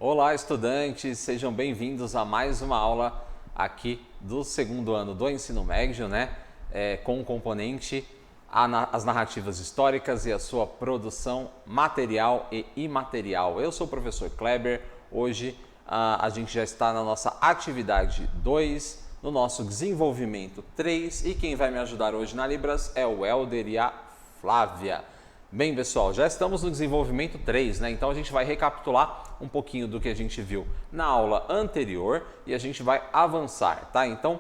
Olá, estudantes! Sejam bem-vindos a mais uma aula aqui do segundo ano do ensino médio, né? Com o componente as narrativas históricas e a sua produção material e imaterial. Eu sou o professor Kleber. Hoje a gente já está na nossa atividade 2, no nosso desenvolvimento 3, e quem vai me ajudar hoje na Libras é o Helder e a Flávia. Bem, pessoal, já estamos no desenvolvimento 3, né? Então a gente vai recapitular um pouquinho do que a gente viu na aula anterior e a gente vai avançar, tá? Então,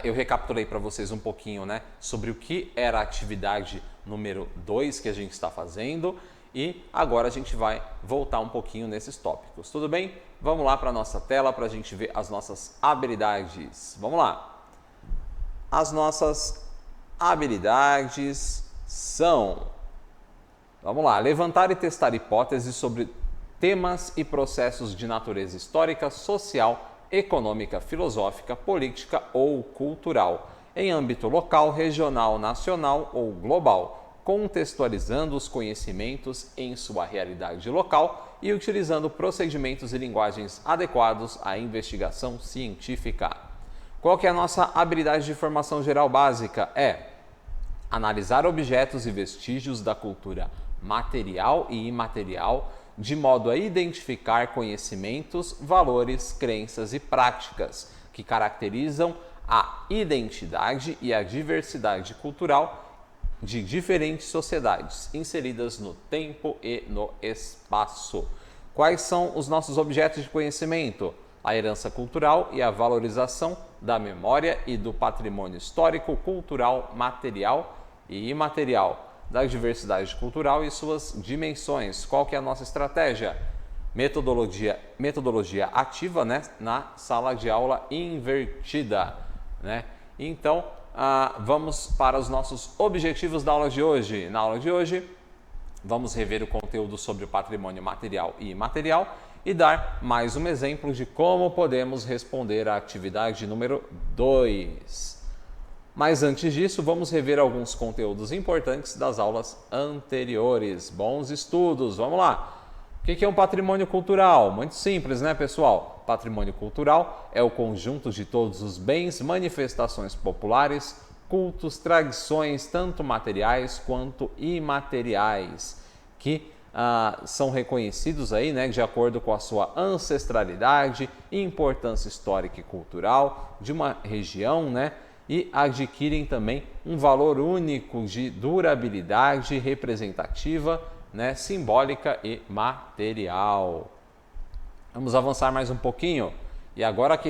eu recapitulei para vocês um pouquinho, né, sobre o que era a atividade número 2 que a gente está fazendo e agora a gente vai voltar um pouquinho nesses tópicos, tudo bem? Vamos lá para a nossa tela para a gente ver as nossas habilidades. Vamos lá! As nossas habilidades são... Vamos lá, levantar e testar hipóteses sobre temas e processos de natureza histórica, social, econômica, filosófica, política ou cultural, em âmbito local, regional, nacional ou global, contextualizando os conhecimentos em sua realidade local e utilizando procedimentos e linguagens adequados à investigação científica. Qual que é a nossa habilidade de formação geral básica? É analisar objetos e vestígios da cultura material e imaterial, de modo a identificar conhecimentos, valores, crenças e práticas que caracterizam a identidade e a diversidade cultural de diferentes sociedades inseridas no tempo e no espaço. Quais são os nossos objetos de conhecimento? A herança cultural e a valorização da memória e do patrimônio histórico, cultural, material e imaterial, da diversidade cultural e suas dimensões. Qual que é a nossa estratégia? Metodologia ativa, né, na sala de aula invertida, né? Então, vamos para os nossos objetivos da aula de hoje. Na aula de hoje, vamos rever o conteúdo sobre o patrimônio material e imaterial e dar mais um exemplo de como podemos responder à atividade número 2. Mas antes disso, vamos rever alguns conteúdos importantes das aulas anteriores. Bons estudos, vamos lá! O que é um patrimônio cultural? Muito simples, né, pessoal? Patrimônio cultural é o conjunto de todos os bens, manifestações populares, cultos, tradições, tanto materiais quanto imateriais, que são reconhecidos aí, né, de acordo com a sua ancestralidade, importância histórica e cultural de uma região, né? E adquirem também um valor único de durabilidade representativa, né, simbólica e material. Vamos avançar mais um pouquinho e agora que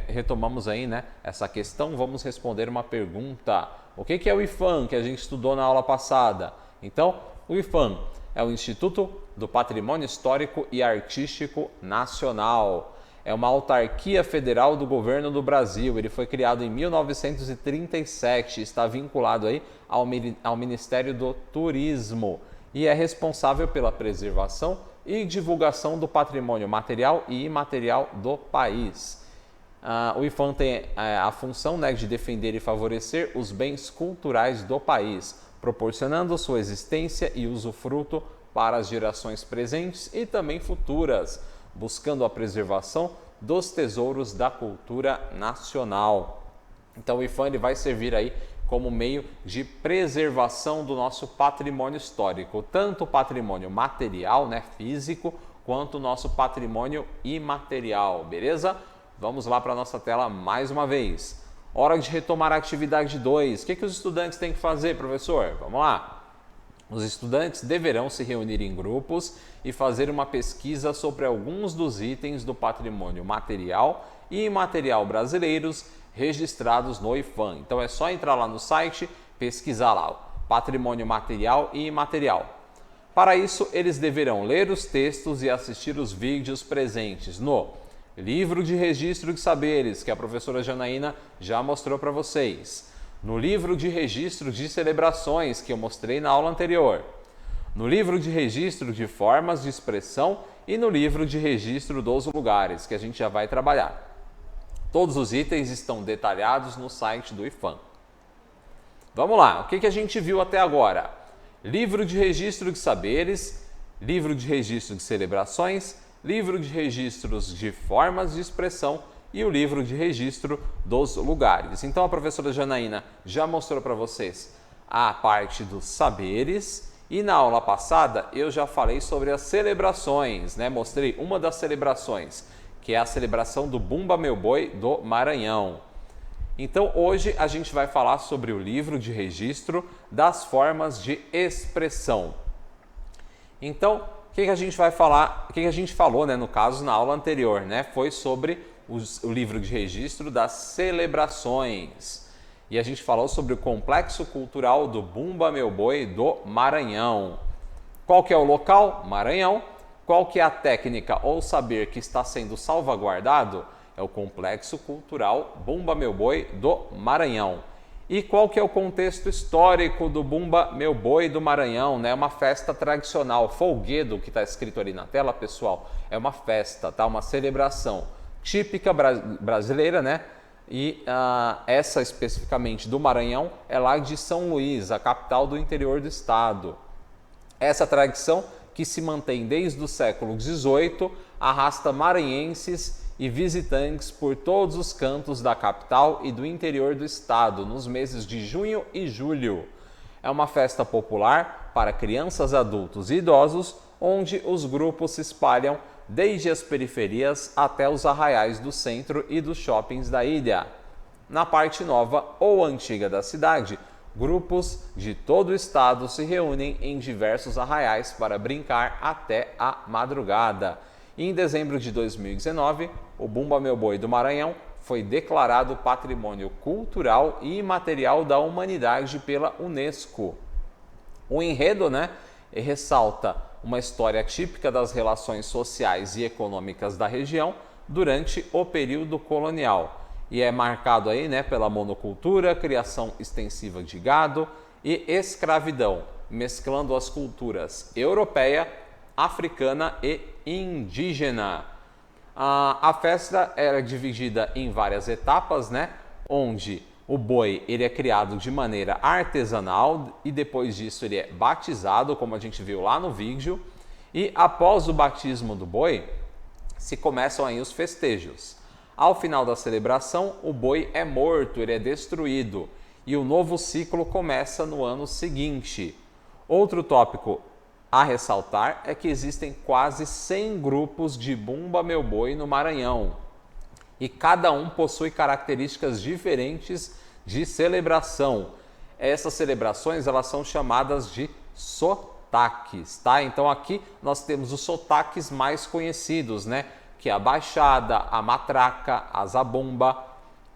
retomamos aí, né, essa questão, vamos responder uma pergunta. O que é o IPHAN que a gente estudou na aula passada? Então, o IPHAN é o Instituto do Patrimônio Histórico e Artístico Nacional. É uma autarquia federal do governo do Brasil. Ele foi criado em 1937, está vinculado aí ao Ministério do Turismo e é responsável pela preservação e divulgação do patrimônio material e imaterial do país. O IPHAN tem a função, né, de defender e favorecer os bens culturais do país, proporcionando sua existência e usufruto para as gerações presentes e também futuras, buscando a preservação dos tesouros da cultura nacional. Então o IPHAN ele vai servir aí como meio de preservação do nosso patrimônio histórico, tanto o patrimônio material, né, físico, quanto o nosso patrimônio imaterial, beleza? Vamos lá para a nossa tela mais uma vez. Hora de retomar a atividade 2. O que os estudantes têm que fazer, professor? Vamos lá! Os estudantes deverão se reunir em grupos e fazer uma pesquisa sobre alguns dos itens do patrimônio material e imaterial brasileiros registrados no IPHAN. Então é só entrar lá no site, pesquisar lá, patrimônio material e imaterial. Para isso, eles deverão ler os textos e assistir os vídeos presentes no livro de registro de saberes, que a professora Janaína já mostrou para vocês. No livro de registro de celebrações, que eu mostrei na aula anterior. No livro de registro de formas de expressão e no livro de registro dos lugares, que a gente já vai trabalhar. Todos os itens estão detalhados no site do IPHAN. Vamos lá, o que a gente viu até agora? Livro de registro de saberes, livro de registro de celebrações, livro de registros de formas de expressão e o livro de registro dos lugares. Então a professora Janaína já mostrou para vocês a parte dos saberes e na aula passada eu já falei sobre as celebrações, né? Mostrei uma das celebrações, que é a celebração do Bumba Meu Boi do Maranhão. Então hoje a gente vai falar sobre o livro de registro das formas de expressão. Então, o que a gente vai falar, o que a gente falou, né, no caso, na aula anterior, né, foi sobre o livro de registro das celebrações. E a gente falou sobre o complexo cultural do Bumba Meu Boi do Maranhão. Qual que é o local? Maranhão. Qual que é a técnica ou saber que está sendo salvaguardado? É o complexo cultural Bumba Meu Boi do Maranhão. E qual que é o contexto histórico do Bumba Meu Boi do Maranhão, né? Uma festa tradicional, folguedo, que está escrito ali na tela, pessoal, é uma festa, tá? Uma celebração típica brasileira, né? E essa especificamente do Maranhão é lá de São Luís, a capital do interior do estado. Essa tradição, que se mantém desde o século XVIII, arrasta maranhenses e visitantes por todos os cantos da capital e do interior do estado, nos meses de junho e julho. É uma festa popular para crianças, adultos e idosos, onde os grupos se espalham desde as periferias até os arraiais do centro e dos shoppings da ilha. Na parte nova ou antiga da cidade, grupos de todo o estado se reúnem em diversos arraiais para brincar até a madrugada. E em dezembro de 2019, o Bumba Meu Boi do Maranhão foi declarado Patrimônio Cultural e Imaterial da Humanidade pela Unesco. O enredo, né, ressalta uma história típica das relações sociais e econômicas da região durante o período colonial. E é marcado aí, né, pela monocultura, criação extensiva de gado e escravidão, mesclando as culturas europeia, africana e indígena. A festa era dividida em várias etapas, né, onde o boi ele é criado de maneira artesanal e depois disso ele é batizado, como a gente viu lá no vídeo, e após o batismo do boi se começam aí os festejos. Ao final da celebração, o boi é morto, ele é destruído e o novo ciclo começa no ano seguinte. Outro tópico a ressaltar é que existem quase 100 grupos de Bumba Meu Boi no Maranhão e cada um possui características diferentes de celebração. Essas celebrações elas são chamadas de sotaques, tá? Então aqui nós temos os sotaques mais conhecidos, né? Que é a baixada, a matraca, a zabumba,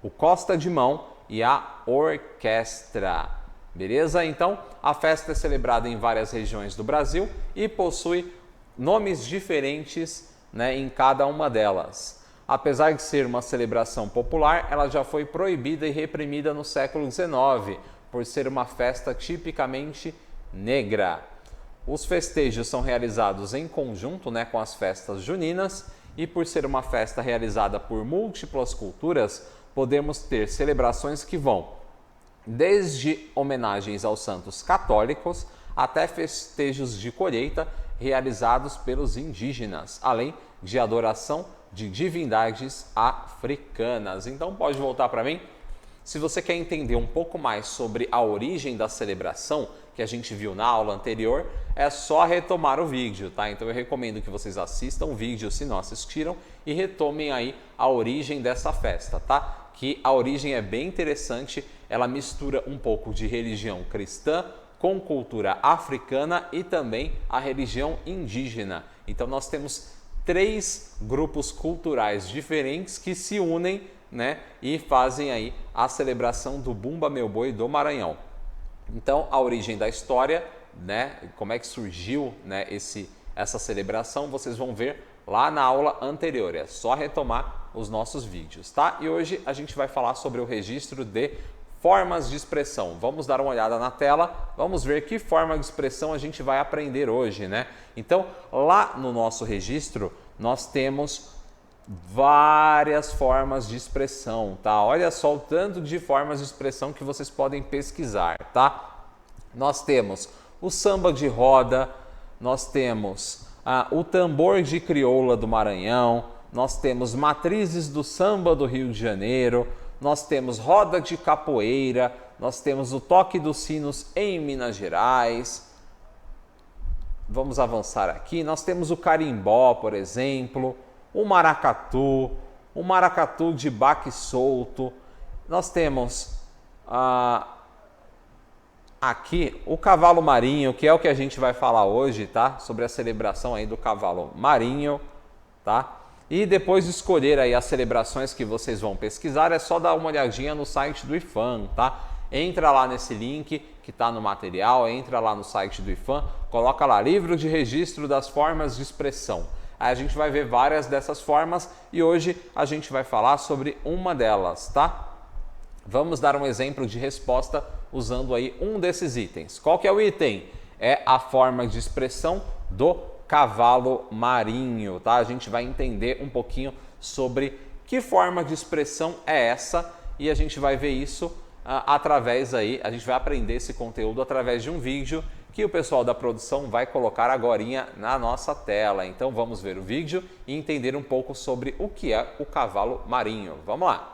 o costa de mão e a orquestra. Beleza? Então, a festa é celebrada em várias regiões do Brasil e possui nomes diferentes, né, em cada uma delas. Apesar de ser uma celebração popular, ela já foi proibida e reprimida no século XIX, por ser uma festa tipicamente negra. Os festejos são realizados em conjunto, né, com as festas juninas e por ser uma festa realizada por múltiplas culturas, podemos ter celebrações que vão desde homenagens aos santos católicos até festejos de colheita realizados pelos indígenas, além de adoração de divindades africanas. Então pode voltar para mim. Se você quer entender um pouco mais sobre a origem da celebração que a gente viu na aula anterior, é só retomar o vídeo, tá? Então eu recomendo que vocês assistam o vídeo se não assistiram e retomem aí a origem dessa festa, tá? Que a origem é bem interessante, ela mistura um pouco de religião cristã com cultura africana e também a religião indígena. Então nós temos 3 grupos culturais diferentes que se unem, né, e fazem aí a celebração do Bumba Meu Boi do Maranhão. Então a origem da história, né, como é que surgiu, né, essa celebração, vocês vão ver lá na aula anterior, é só retomar os nossos vídeos, tá? E hoje a gente vai falar sobre o registro de formas de expressão. Vamos dar uma olhada na tela, vamos ver que forma de expressão a gente vai aprender hoje, né? Então, lá no nosso registro, nós temos várias formas de expressão, tá? Olha só o tanto de formas de expressão que vocês podem pesquisar, tá? Nós temos o samba de roda, nós temos o tambor de crioula do Maranhão, nós temos matrizes do samba do Rio de Janeiro, nós temos roda de capoeira, nós temos o toque dos sinos em Minas Gerais. Vamos avançar aqui, nós temos o carimbó, por exemplo, o maracatu de baque solto, nós temos aqui o cavalo marinho, que é o que a gente vai falar hoje, tá? Sobre a celebração aí do cavalo marinho, tá? E depois de escolher aí as celebrações que vocês vão pesquisar, é só dar uma olhadinha no site do IFAM, tá? Entra lá nesse link que está no material, entra lá no site do IFAM, coloca lá livro de registro das formas de expressão. Aí a gente vai ver várias dessas formas e hoje a gente vai falar sobre uma delas, tá? Vamos dar um exemplo de resposta usando aí um desses itens. Qual que é o item? É a forma de expressão do cavalo marinho, tá? A gente vai entender um pouquinho sobre que forma de expressão é essa e a gente vai ver isso através aí, a gente vai aprender esse conteúdo através de um vídeo que o pessoal da produção vai colocar agorinha na nossa tela. Então vamos ver o vídeo e entender um pouco sobre o que é o cavalo marinho. Vamos lá!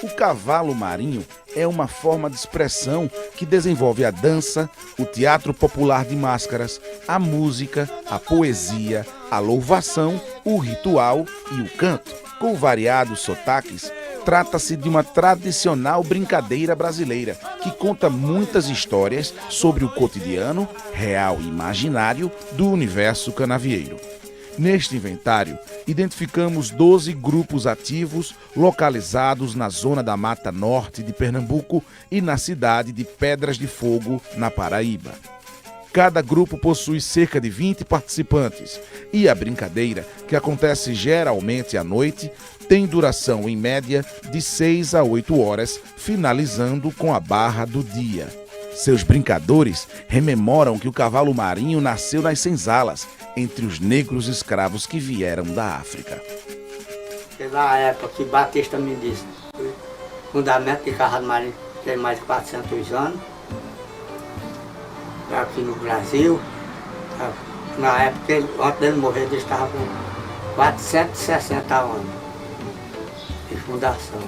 O cavalo marinho é uma forma de expressão que desenvolve a dança, o teatro popular de máscaras, a música, a poesia, a louvação, o ritual e o canto. Com variados sotaques, trata-se de uma tradicional brincadeira brasileira que conta muitas histórias sobre o cotidiano, real e imaginário do universo canavieiro. Neste inventário, identificamos 12 grupos ativos localizados na zona da Mata Norte de Pernambuco e na cidade de Pedras de Fogo, na Paraíba. Cada grupo possui cerca de 20 participantes e a brincadeira, que acontece geralmente à noite, tem duração em média de 6 a 8 horas, finalizando com a barra do dia. Seus brincadores rememoram que o cavalo marinho nasceu nas senzalas, entre os negros escravos que vieram da África. Na época que Batista me disse, o fundamento de cavalo marinho tem mais de 400 anos, aqui no Brasil. Na época, antes dele morrer, ele estava com 460 anos de fundação.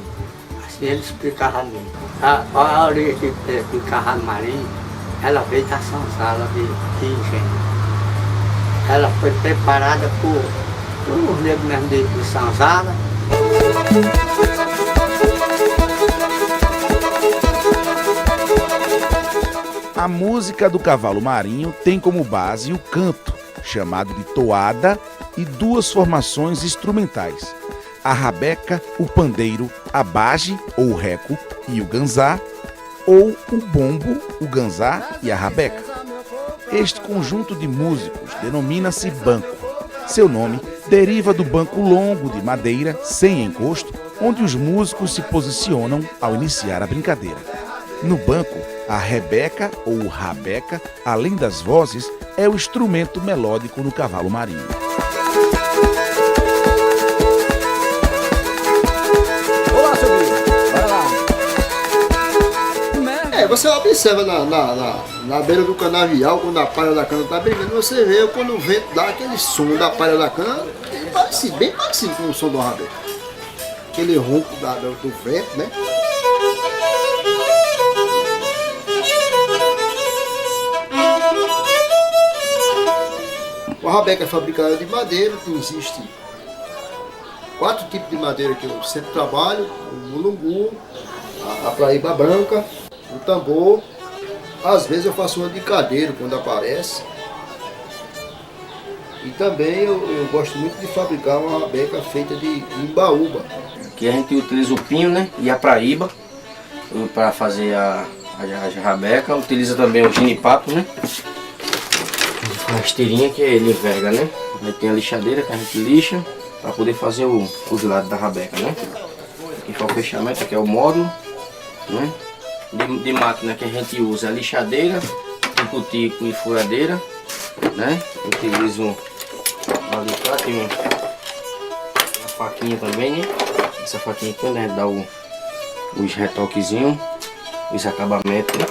Assim ele explicava a mim. A origem do cavalo marinho, ela veio da senzala de engenho. Ela foi preparada por uns negros mesmo de senzala. A música do cavalo marinho tem como base o canto, chamado de toada, e duas formações instrumentais: a rabeca, o pandeiro, a bage ou o reco e o ganzá, ou o bombo, o ganzá e a rabeca. Este conjunto de músicos denomina-se banco. Seu nome deriva do banco longo de madeira, sem encosto, onde os músicos se posicionam ao iniciar a brincadeira. No banco, a rebeca ou rabeca, além das vozes, é o instrumento melódico no cavalo marinho. Olá, seu Guilherme. Vai lá. Você observa na beira do canavial, quando a palha da cana está brigando, você vê quando o vento dá aquele som da palha da cana, bem parecido com o som do rabeca. Aquele ronco do vento, né? O rabeca é fabricado de madeira, que existe 4 tipos de madeira que eu sempre trabalho: o mulungu, a paraíba branca, o tambor. Às vezes eu faço uma de cadeiro quando aparece. E também eu gosto muito de fabricar uma rabeca feita de imbaúba. Aqui a gente utiliza o pinho, né, e a paraíba para fazer a rabeca. Utiliza também o ginipapo, né, uma esteirinha que ele enverga, né. Aí tem a lixadeira que a gente lixa para poder fazer os lados da rabeca, né. Aqui foi o fechamento, aqui é o módulo, né. De máquina que a gente usa a lixadeira, tico-tico e furadeira, né. Eu utilizo um alicate, uma faquinha também, né. Essa faquinha aqui, né, dá os retoquezinhos. esse acabamento, né?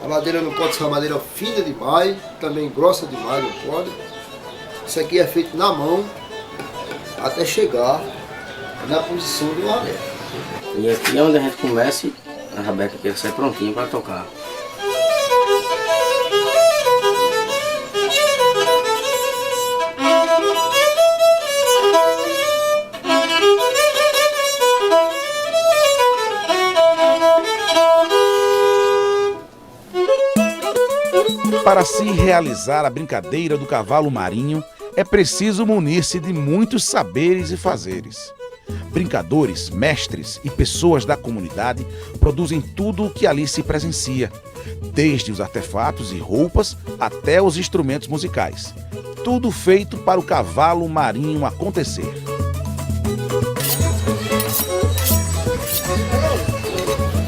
A madeira não pode ser uma madeira fina demais, também grossa demais, não pode. Isso aqui é feito na mão até chegar na posição do madeira. E aqui é onde a gente começa a rabeca que sai prontinha para tocar. Para se realizar a brincadeira do cavalo marinho, é preciso munir-se de muitos saberes e fazeres. Brincadores, mestres e pessoas da comunidade produzem tudo o que ali se presencia, desde os artefatos e roupas até os instrumentos musicais. Tudo feito para o cavalo marinho acontecer.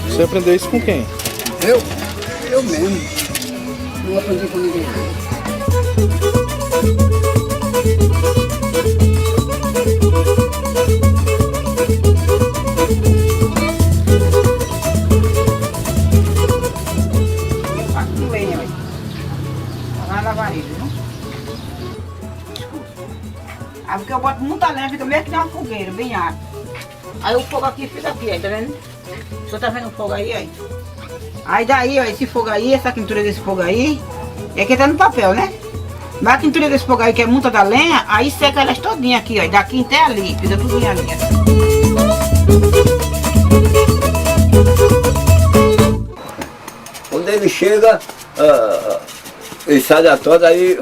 Você aprendeu isso com quem? Eu mesmo. Não aprendi com ninguém. Aqui no lenha, velho. Lá na lavareda, viu? Aí porque eu boto muita lenha, fica meio que tem uma fogueira, bem alta. Aí o fogo aqui fica aqui, aí, tá vendo? O senhor tá vendo o fogo aí, aí? Aí daí, ó, esse fogo aí, essa quintura desse fogo aí, é que tá no papel, né? Mas a quintura desse fogo aí, que é muita da lenha, aí seca elas todinha aqui, ó, daqui até ali, fica tudo em linha. Quando ele chega, ele sai da toda, aí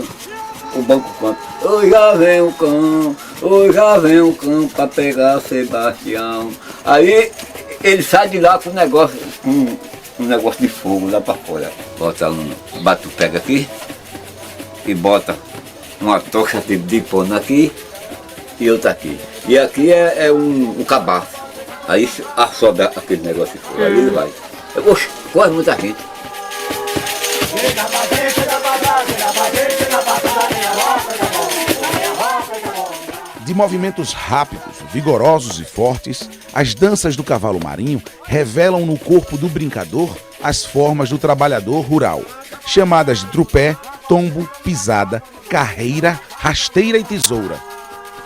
o banco canta. Hoje já vem o cão, hoje já vem o cão pra pegar Sebastião. Aí ele sai de lá com um negócio de fogo lá pra fora. Bota um batu-pega aqui e bota uma tocha de pano aqui e outra aqui. E aqui é um cabaço. Aí assoda aquele negócio de fogo. Aí ele vai. Oxe, corre muita gente. De movimentos rápidos, vigorosos e fortes, as danças do cavalo marinho revelam no corpo do brincador as formas do trabalhador rural, chamadas de trupé, tombo, pisada, carreira, rasteira e tesoura.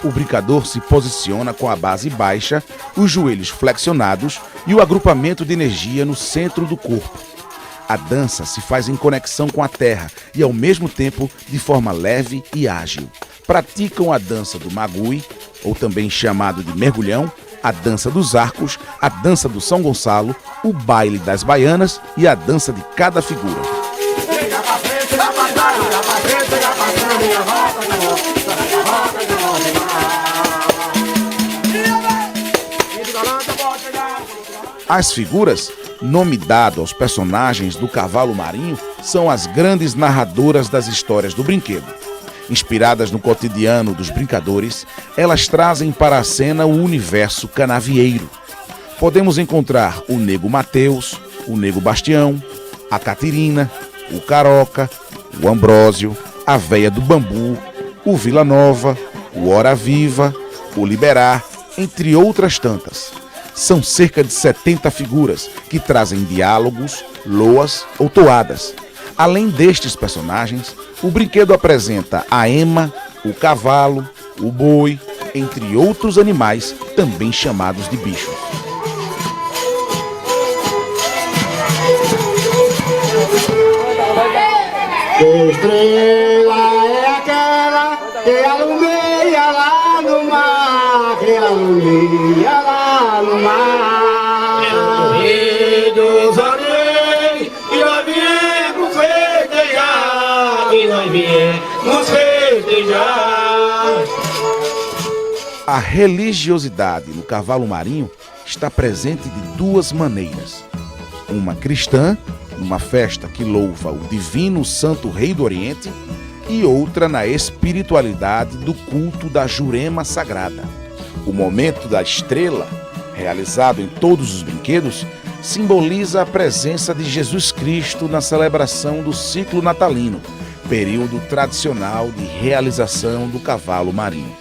O brincador se posiciona com a base baixa, os joelhos flexionados e o agrupamento de energia no centro do corpo. A dança se faz em conexão com a terra e, ao mesmo tempo, de forma leve e ágil. Praticam a dança do magui, ou também chamado de mergulhão, a dança dos arcos, a dança do São Gonçalo, o baile das baianas e a dança de cada figura. As figuras, nome dado aos personagens do cavalo marinho, são as grandes narradoras das histórias do brinquedo. Inspiradas no cotidiano dos brincadores, elas trazem para a cena o universo canavieiro. Podemos encontrar o Nego Mateus, o Nego Bastião, a Catirina, o Caroca, o Ambrósio, a Véia do Bambu, o Vila Nova, o Hora Viva, o Liberar, entre outras tantas. São cerca de 70 figuras que trazem diálogos, loas ou toadas. Além destes personagens, o brinquedo apresenta a ema, o cavalo, o boi, entre outros animais também chamados de bichos. Estrela é aquela que alumeia lá no mar, que alumeia lá no mar. É o rei dos anéis, e nós viemos festejar, e nós viemos festejar. A religiosidade no cavalo marinho está presente de duas maneiras. Uma cristã, numa festa que louva o divino Santo Rei do Oriente, e outra na espiritualidade do culto da Jurema Sagrada. O momento da estrela, realizado em todos os brinquedos, simboliza a presença de Jesus Cristo na celebração do ciclo natalino, período tradicional de realização do cavalo marinho.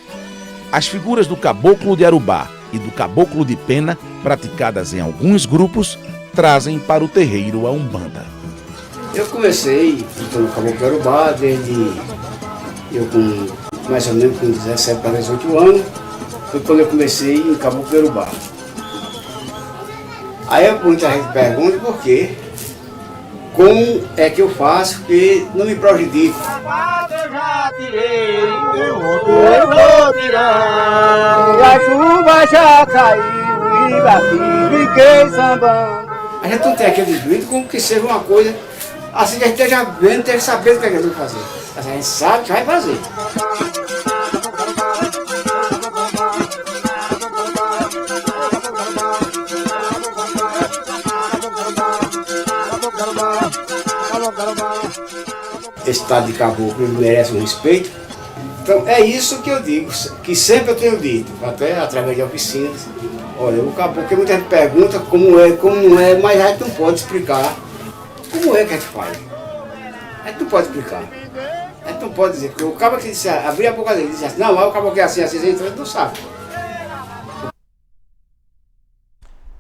As figuras do caboclo de Arubá e do caboclo de pena, praticadas em alguns grupos, trazem para o terreiro a Umbanda. Eu comecei no Caboclo Querubá desde eu com mais ou menos com 17 para 18 anos, foi quando eu comecei em Caboclo Querubá. Aí muita gente pergunta por quê, como é que eu faço que não me prejudique. Eu já tirei, eu vou tirar. A chuva já caiu e daqui fiquei sambando. A gente não tem aquele espírito como que seja uma coisa assim que a gente esteja vendo, esteja sabendo o que a gente vai fazer. Mas a gente sabe que vai fazer. Esse estado de caboclo merece um respeito. Então é isso que eu digo, que sempre eu tenho dito, até através de oficinas. Olha, o caboclo, muita gente pergunta como é, mas a gente não pode explicar como é que a gente faz. A gente não pode explicar. A gente não pode dizer, porque o caboclo que disse, abrir a boca dele e disse assim, não, mas o caboclo é assim, então a gente não sabe.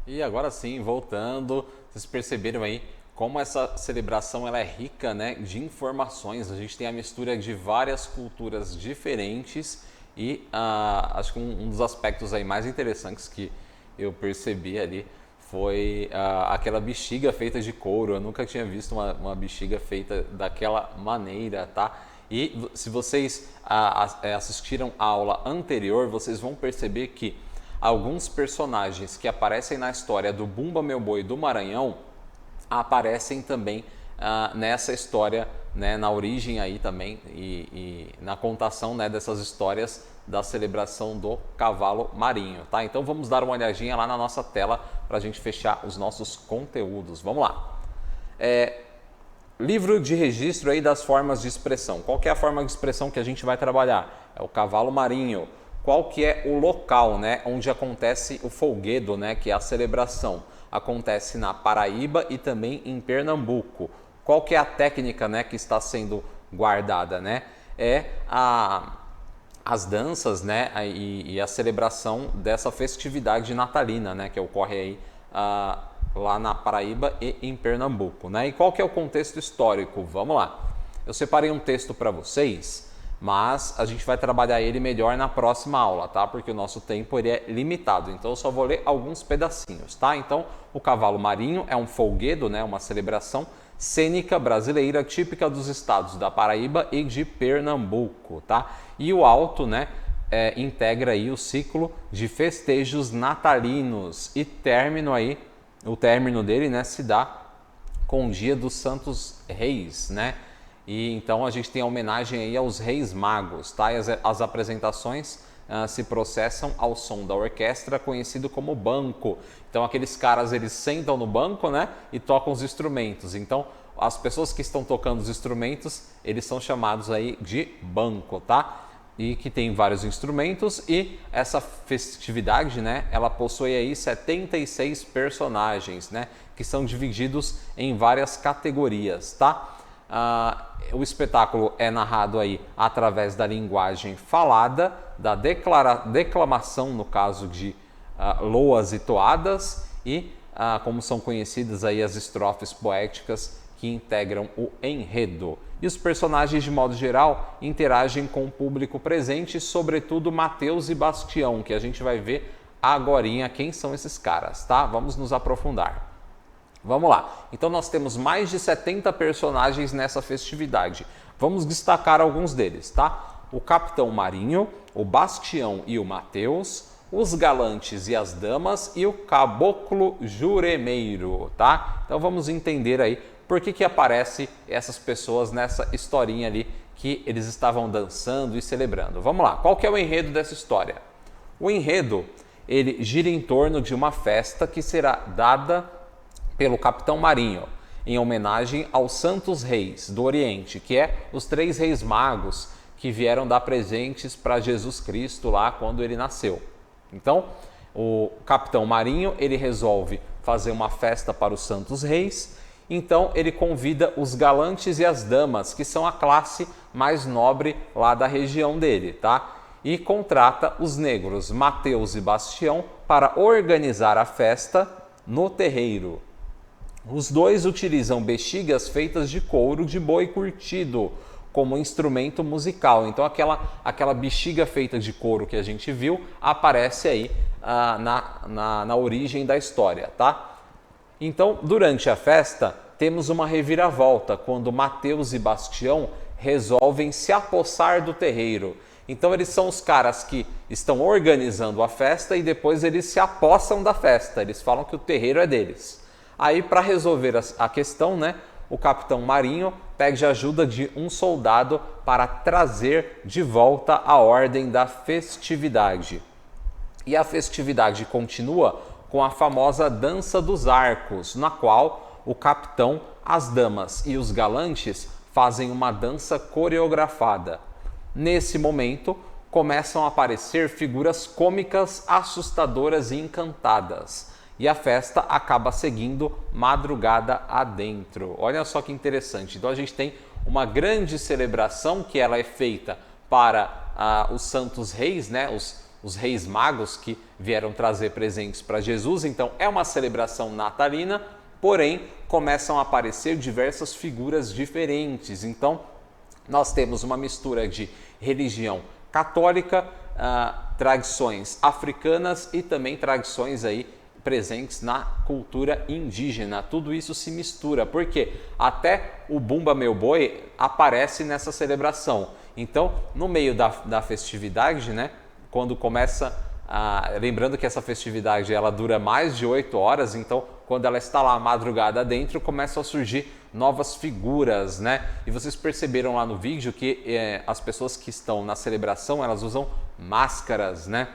E agora sim, voltando, vocês perceberam aí como essa celebração ela é rica, né, de informações. A gente tem a mistura de várias culturas diferentes e acho que um dos aspectos aí mais interessantes que eu percebi ali foi aquela bexiga feita de couro. Eu nunca tinha visto uma bexiga feita daquela maneira, tá? E se vocês assistiram a aula anterior, vocês vão perceber que alguns personagens que aparecem na história do Bumba Meu Boi do Maranhão aparecem também nessa história, né, na origem aí também e na contação, né, dessas histórias da celebração do cavalo marinho, tá? Então vamos dar uma olhadinha lá na nossa tela para a gente fechar os nossos conteúdos. Vamos lá. Livro de registro aí das formas de expressão. Qual que é a forma de expressão que a gente vai trabalhar? É o cavalo marinho. Qual que é o local, né, onde acontece o folguedo, né, que é a celebração? Acontece na Paraíba e também em Pernambuco. Qual que é a técnica, né, que está sendo guardada, né? É as danças, né, e a celebração dessa festividade natalina, né, que ocorre aí lá na Paraíba e em Pernambuco, né? E qual que é o contexto histórico? Vamos lá. Eu separei um texto para vocês, mas a gente vai trabalhar ele melhor na próxima aula, tá? Porque o nosso tempo ele é limitado, então eu só vou ler alguns pedacinhos, tá? Então, o cavalo marinho é um folguedo, né? Uma celebração cênica brasileira típica dos estados da Paraíba e de Pernambuco, tá? E o alto, né, integra aí o ciclo de festejos natalinos e o término dele, né, se dá com o Dia dos Santos Reis, né? E então a gente tem a homenagem aí aos Reis Magos, tá? E as apresentações se processam ao som da orquestra, conhecido como banco. Então aqueles caras, eles sentam no banco, né, e tocam os instrumentos. Então as pessoas que estão tocando os instrumentos, eles são chamados aí de banco, tá? E que tem vários instrumentos, e essa festividade, né, ela possui aí 76 personagens, né, que são divididos em várias categorias, tá? O espetáculo é narrado aí através da linguagem falada, da declamação, no caso de loas e toadas, e como são conhecidas aí as estrofes poéticas que integram o enredo. E os personagens, de modo geral, interagem com o público presente, sobretudo Mateus e Bastião, que a gente vai ver agorinha quem são esses caras, tá? Vamos nos aprofundar. Vamos lá. Então nós temos mais de 70 personagens nessa festividade. Vamos destacar alguns deles, tá? O Capitão Marinho, o Bastião e o Mateus, os galantes e as damas e o caboclo juremeiro, tá? Então vamos entender aí por que aparece essas pessoas nessa historinha ali que eles estavam dançando e celebrando. Vamos lá, qual que é o enredo dessa história? O enredo, ele gira em torno de uma festa que será dada pelo Capitão Marinho, em homenagem aos Santos Reis do Oriente, que é os 3 reis magos que vieram dar presentes para Jesus Cristo lá quando ele nasceu. Então, o Capitão Marinho, ele resolve fazer uma festa para os Santos Reis. Então ele convida os galantes e as damas, que são a classe mais nobre lá da região dele, tá? E contrata os negros Mateus e Bastião para organizar a festa no terreiro. Os dois utilizam bexigas feitas de couro de boi curtido como instrumento musical. Então aquela bexiga feita de couro que a gente viu aparece aí na origem da história, tá? Então, durante a festa, temos uma reviravolta, quando Mateus e Bastião resolvem se apossar do terreiro. Então eles são os caras que estão organizando a festa e depois eles se apossam da festa, eles falam que o terreiro é deles. Aí, para resolver a questão, né, o capitão Marinho pede ajuda de um soldado para trazer de volta a ordem da festividade. E a festividade continua com a famosa Dança dos Arcos, na qual o capitão, as damas e os galantes fazem uma dança coreografada. Nesse momento, começam a aparecer figuras cômicas, assustadoras e encantadas. E a festa acaba seguindo madrugada adentro. Olha só que interessante. Então a gente tem uma grande celebração que ela é feita para os santos reis, né? Os reis magos que vieram trazer presentes para Jesus. Então é uma celebração natalina, porém começam a aparecer diversas figuras diferentes. Então nós temos uma mistura de religião católica, tradições africanas e também tradições aí presentes na cultura indígena. Tudo isso se mistura, porque até o Bumba Meu Boi aparece nessa celebração. Então, no meio da festividade, né, quando começa, lembrando que essa festividade ela dura mais de 8 horas, então quando ela está lá madrugada dentro, começam a surgir novas figuras, né? E vocês perceberam lá no vídeo que as pessoas que estão na celebração, elas usam máscaras, né?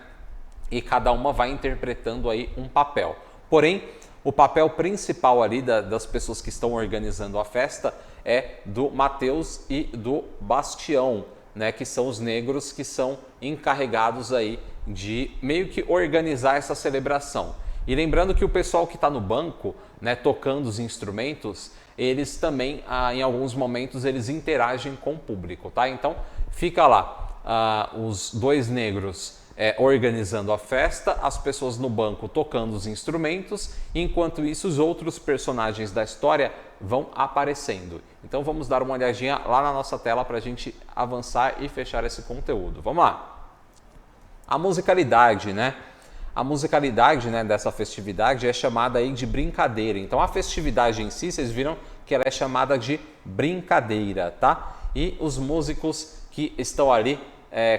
E cada uma vai interpretando aí um papel. Porém, o papel principal ali das pessoas que estão organizando a festa é do Mateus e do Bastião, né, que são os negros que são encarregados aí de meio que organizar essa celebração. E lembrando que o pessoal que está no banco, né, tocando os instrumentos, eles também, em alguns momentos, eles interagem com o público, tá? Então, fica lá os dois negros organizando a festa, as pessoas no banco tocando os instrumentos, enquanto isso os outros personagens da história vão aparecendo. Então vamos dar uma olhadinha lá na nossa tela para a gente avançar e fechar esse conteúdo. Vamos lá! A musicalidade, né? A musicalidade, né, dessa festividade é chamada aí de brincadeira. Então a festividade em si, vocês viram que ela é chamada de brincadeira, tá? E os músicos que estão ali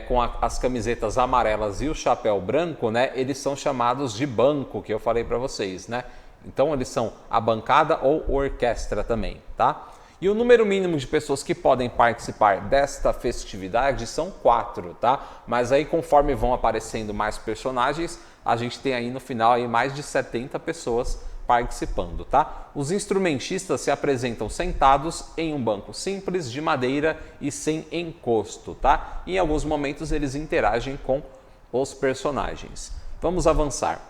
com as camisetas amarelas e o chapéu branco, né, eles são chamados de banco, que eu falei para vocês, né? Então eles são a bancada ou orquestra também, tá? E o número mínimo de pessoas que podem participar desta festividade são 4, tá? Mas aí conforme vão aparecendo mais personagens, a gente tem aí no final aí mais de 70 pessoas participando, tá? Os instrumentistas se apresentam sentados em um banco simples de madeira e sem encosto, tá? E em alguns momentos eles interagem com os personagens. Vamos avançar.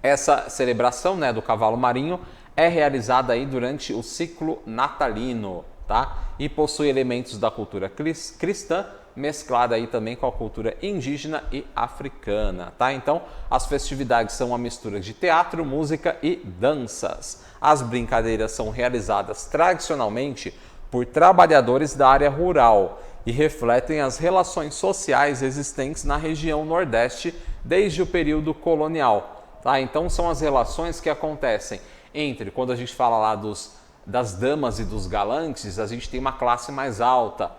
Essa celebração, né, do cavalo marinho é realizada aí durante o ciclo natalino, tá? E possui elementos da cultura cristã, mesclada aí também com a cultura indígena e africana, tá? Então, as festividades são uma mistura de teatro, música e danças. As brincadeiras são realizadas tradicionalmente por trabalhadores da área rural e refletem as relações sociais existentes na região Nordeste desde o período colonial, tá? Então, são as relações que acontecem entre, quando a gente fala lá das damas e dos galantes, a gente tem uma classe mais alta.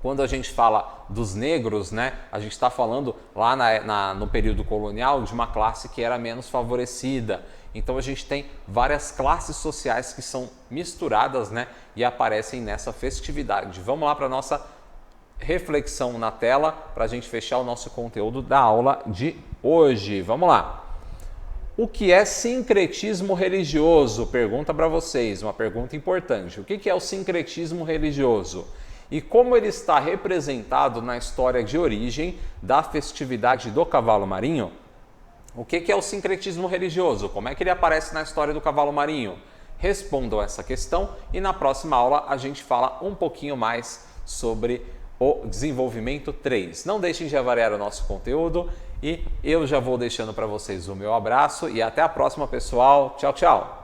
Quando a gente fala dos negros, né, a gente está falando lá no período colonial de uma classe que era menos favorecida. Então a gente tem várias classes sociais que são misturadas, né, e aparecem nessa festividade. Vamos lá para a nossa reflexão na tela para a gente fechar o nosso conteúdo da aula de hoje. Vamos lá. O que é sincretismo religioso? Pergunta para vocês, uma pergunta importante. O que é o sincretismo religioso? E como ele está representado na história de origem da festividade do cavalo marinho? O que é o sincretismo religioso? Como é que ele aparece na história do cavalo marinho? Respondam essa questão e na próxima aula a gente fala um pouquinho mais sobre o desenvolvimento 3. Não deixem de avaliar o nosso conteúdo e eu já vou deixando para vocês o meu abraço e até a próxima, pessoal. Tchau, tchau!